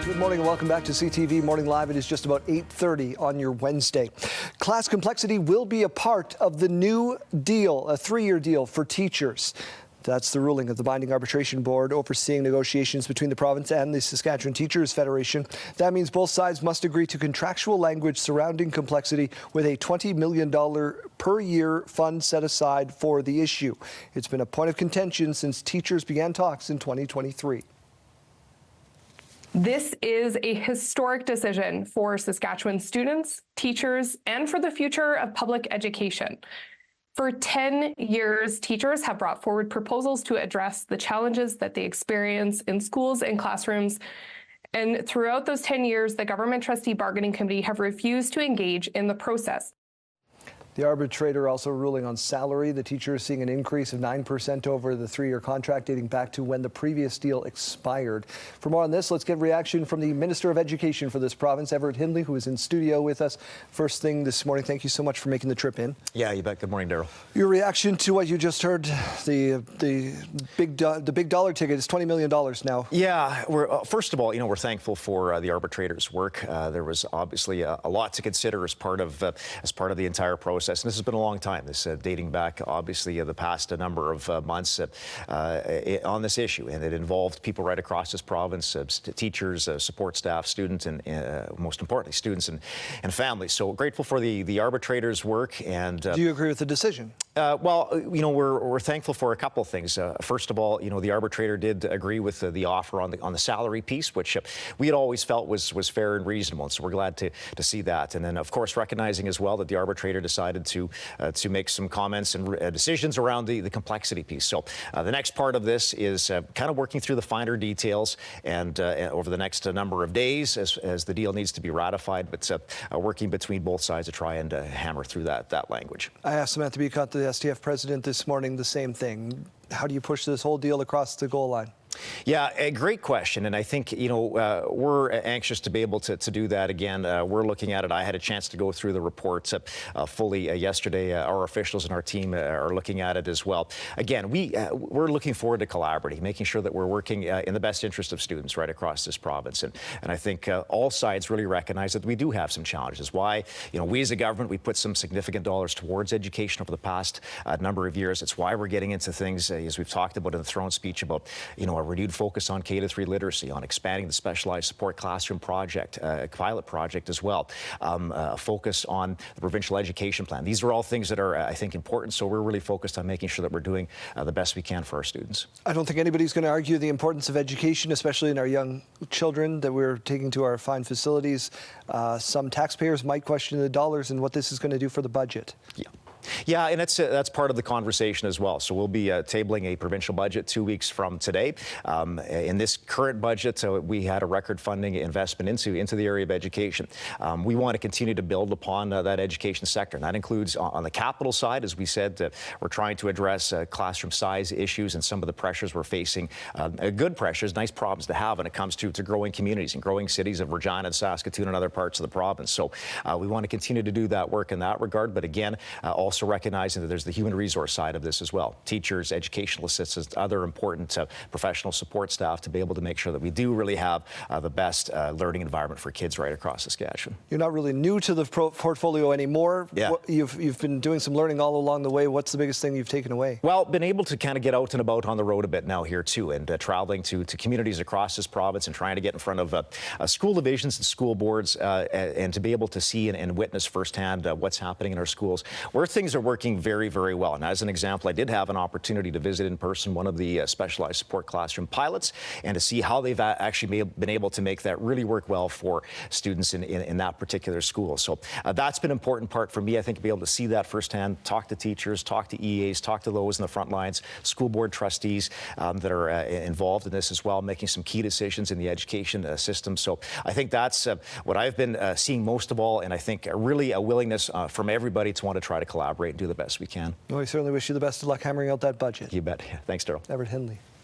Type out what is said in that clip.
Good morning and welcome back to CTV Morning Live. It is just about 8:30 on your Wednesday. Class complexity will be a part of the new deal, a 3-year deal for teachers. That's the ruling of the binding arbitration board overseeing negotiations between the province and the Saskatchewan Teachers Federation. That means both sides must agree to contractual language surrounding complexity with a $20 million per year fund set aside for the issue. It's been a point of contention since teachers began talks in 2023. This is a historic decision for Saskatchewan students, teachers, and for the future of public education. For 10 years, teachers have brought forward proposals to address the challenges that they experience in schools and classrooms. And throughout those 10 years, the Government Trustee Bargaining Committee have refused to engage in the process. The arbitrator also ruling on salary. The teacher is seeing an increase of 9% over the 3-year contract dating back to when the previous deal expired. For more on this, let's get reaction from the Minister of Education for this province, Everett Hindley, who is in studio with us first thing this morning. Thank you so much for making the trip in. Yeah, you bet. Good morning, Daryl. Your reaction to what you just heard, the big dollar ticket is $20 million now. Yeah, first of all, we're thankful for the arbitrator's work. There was obviously a lot to consider as part of the entire process. And this has been a long time, this dating back, obviously, the past number of months on this issue. And it involved people right across this province, teachers, support staff, students, and most importantly, students and families. So grateful for the arbitrator's work. And do you agree with the decision? Well, we're thankful for a couple of things. First of all, the arbitrator did agree with the offer on the salary piece, which we had always felt was fair and reasonable. And so we're glad to see that. And then, of course, recognizing as well that the arbitrator decided to make some comments and decisions around the complexity piece. So the next part of this is kind of working through the finer details and over the next number of days as the deal needs to be ratified, but working between both sides to try and hammer through that language. I asked Samantha Beacott, the STF president, this morning the same thing. How do you push this whole deal across the goal line? Yeah, a great question. And I think, we're anxious to be able to do that again. We're looking at it. I had a chance to go through the reports fully yesterday. Our officials and our team are looking at it as well. Again, we're looking forward to collaborating, making sure that we're working in the best interest of students right across this province. And I think all sides really recognize that we do have some challenges. Why, we as a government, we put some significant dollars towards education over the past number of years. It's why we're getting into things, as we've talked about in the throne speech, about, a renewed focus on K-3 literacy, on expanding the specialized support classroom project, pilot project as well, focus on the provincial education plan. These are all things that are, I think, important. So we're really focused on making sure that we're doing the best we can for our students. I don't think anybody's going to argue the importance of education, especially in our young children that we're taking to our fine facilities. Some taxpayers might question the dollars and what this is going to do for the budget. Yeah, and that's part of the conversation as well. So we'll be tabling a provincial budget 2 weeks from today. In this current budget, we had a record funding investment into the area of education. We want to continue to build upon that education sector, and that includes on the capital side, as we said, we're trying to address classroom size issues and some of the pressures we're facing. Good pressures, nice problems to have when it comes to growing communities and growing cities of Regina and Saskatoon and other parts of the province. So we want to continue to do that work in that regard. But again, also recognizing that there's the human resource side of this as well. Teachers, educational assistants, other important professional support staff to be able to make sure that we do really have the best learning environment for kids right across Saskatchewan. You're not really new to the portfolio anymore. Yeah. You've been doing some learning all along the way. What's the biggest thing you've taken away? Well, been able to kind of get out and about on the road a bit now here too, and traveling to communities across this province and trying to get in front of school divisions and school boards and to be able to see and witness firsthand what's happening in our schools, where things are working very, very well. And as an example, I did have an opportunity to visit in person one of the specialized support classroom pilots and to see how they've actually been able to make that really work well for students in that particular school. So that's been an important part for me, I think, to be able to see that firsthand, talk to teachers, talk to EAs, talk to those in the front lines, school board trustees that are involved in this as well, making some key decisions in the education system. So I think that's what I've been seeing most of all, and I think really a willingness from everybody to want to try to collaborate and do the best we can. Well, we certainly wish you the best of luck hammering out that budget. You bet. Thanks, Daryl. Everett Hindley.